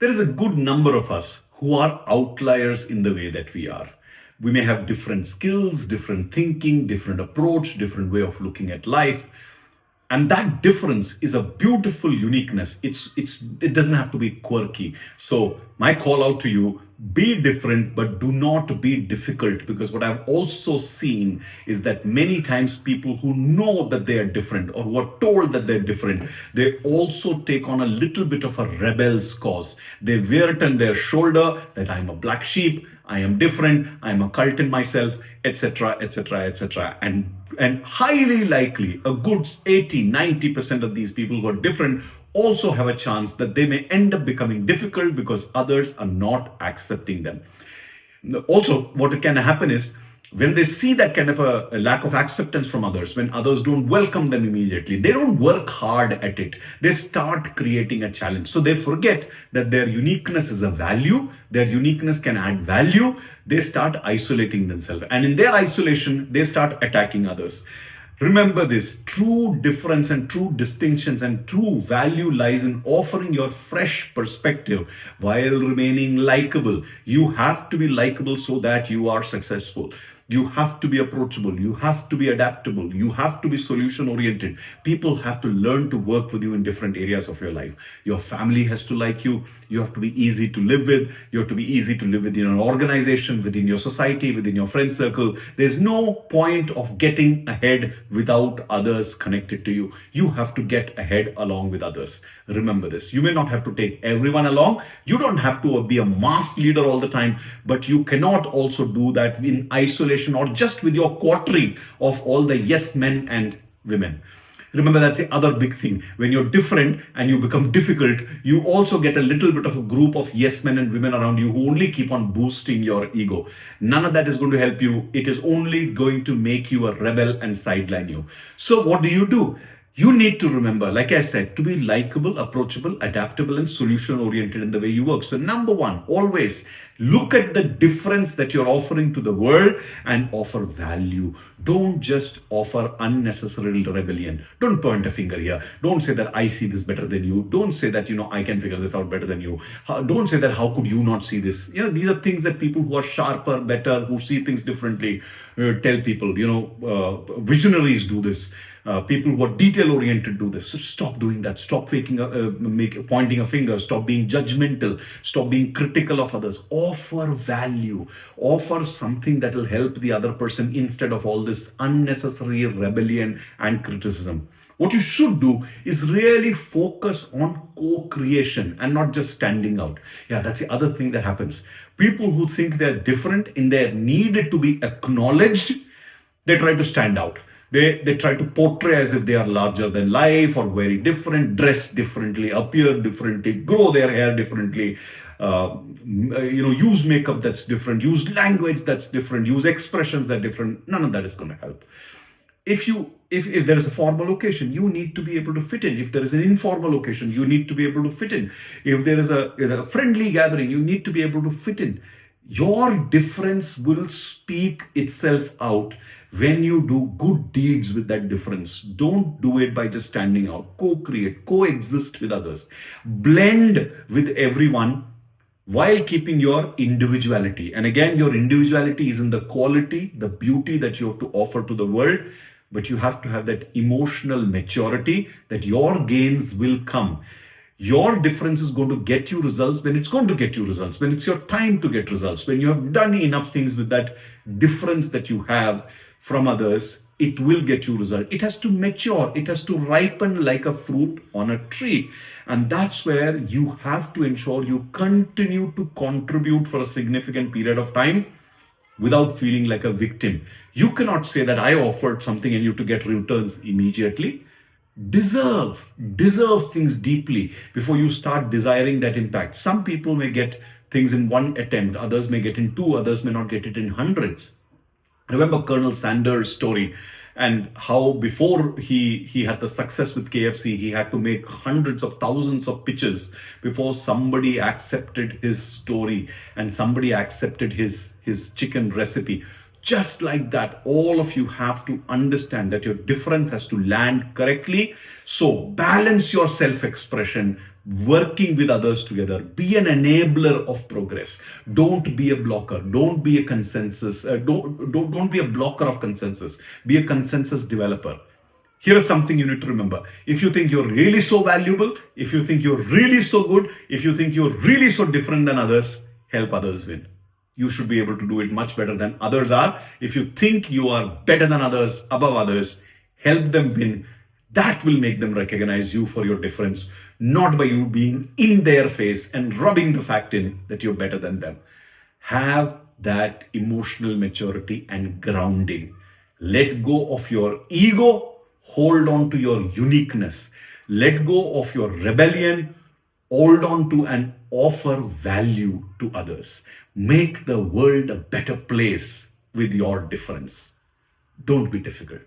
There is a good number of us who are outliers in the way that we are. We may have different skills, different thinking, different approach, different way of looking at life. And that difference is a beautiful uniqueness. It doesn't have to be quirky. So my call out to you: be different, but do not be difficult. Because what I've also seen is that many times people who know that they are different, or who are told that they're different, they also take on a little bit of a rebel's cause. They wear it on their shoulder that I'm a black sheep, I am different, I'm a cult in myself, etc., etc., etc. And highly likely a good 80-90% of these people who are different also have a chance that they may end up becoming difficult because others are not accepting them. Also, what can happen is, when they see that kind of a lack of acceptance from others, when others don't welcome them immediately, they don't work hard at it. They start creating a challenge. So they forget that their uniqueness is a value, their uniqueness can add value. They start isolating themselves. And in their isolation, they start attacking others. Remember this: true difference and true distinctions and true value lies in offering your fresh perspective while remaining likable. You have to be likable so that you are successful. You have to be approachable. You have to be adaptable. You have to be solution oriented. People have to learn to work with you in different areas of your life. Your family has to like you. You have to be easy to live with. You have to be easy to live within an organization, within your society, within your friend circle. There's no point of getting ahead without others connected to you. You have to get ahead along with others. Remember this: you may not have to take everyone along. You don't have to be a mass leader all the time, but you cannot also do that in isolation or just with your coterie of all the yes men and women. Remember, that's the other big thing. When you're different and you become difficult, you also get a little bit of a group of yes men and women around you who only keep on boosting your ego. None of that is going to help you. It is only going to make you a rebel and sideline you. So what do? You need to remember, like I said, to be likable, approachable, adaptable, and solution oriented in the way you work. So, number one, always look at the difference that you're offering to the world and offer value. Don't just offer unnecessary rebellion. Don't point a finger here. Don't say that I see this better than you. Don't say that, I can figure this out better than you. Don't say that, how could you not see this? These are things that people who are sharper, better, who see things differently tell people. Visionaries do this. People who are detail oriented do this. So stop doing that. Stop pointing a finger. Stop being judgmental. Stop being critical of others. Offer value. Offer something that will help the other person instead of all this unnecessary rebellion and criticism. What you should do is really focus on co-creation and not just standing out. Yeah, that's the other thing that happens. People who think they're different in their need to be acknowledged, they try to stand out. They try to portray as if they are larger than life or very different, dress differently, appear differently, grow their hair differently, use makeup that's different, use language that's different, use expressions that are different. None of that is going to help. If there is a formal occasion, you need to be able to fit in. If there is an informal occasion, you need to be able to fit in. If there is a friendly gathering, you need to be able to fit in. Your difference will speak itself out when you do good deeds with that difference. Don't do it by just standing out. Co-create, coexist with others, blend with everyone while keeping your individuality. And again, your individuality is in the quality, the beauty that you have to offer to the world. But you have to have that emotional maturity that your gains will come. Your difference is going to get you results when it's going to get you results, when it's your time to get results, when you have done enough things with that difference that you have from others, it will get you results. It has to mature, it has to ripen like a fruit on a tree. And that's where you have to ensure you continue to contribute for a significant period of time without feeling like a victim. You cannot say that I offered something and you to get returns immediately. Deserve things deeply before you start desiring that impact. Some people may get things in one attempt, others may get in two, others may not get it in hundreds. Remember Colonel Sanders' story, and how before he had the success with KFC, he had to make hundreds of thousands of pitches before somebody accepted his story and somebody accepted his chicken recipe. Just like that, all of you have to understand that your difference has to land correctly. So balance your self-expression, working with others together. Be an enabler of progress. Don't be a blocker. Don't be a consensus. Don't be a blocker of consensus. Be a consensus developer. Here's something you need to remember. If you think you're really so valuable, if you think you're really so good, if you think you're really so different than others, help others win. You should be able to do it much better than others are. If you think you are better than others, above others, help them win. That will make them recognize you for your difference, not by you being in their face and rubbing the fact in that you're better than them. Have that emotional maturity and grounding. Let go of your ego, hold on to your uniqueness. Let go of your rebellion, hold on to and offer value to others. Make the world a better place with your difference. Don't be difficult.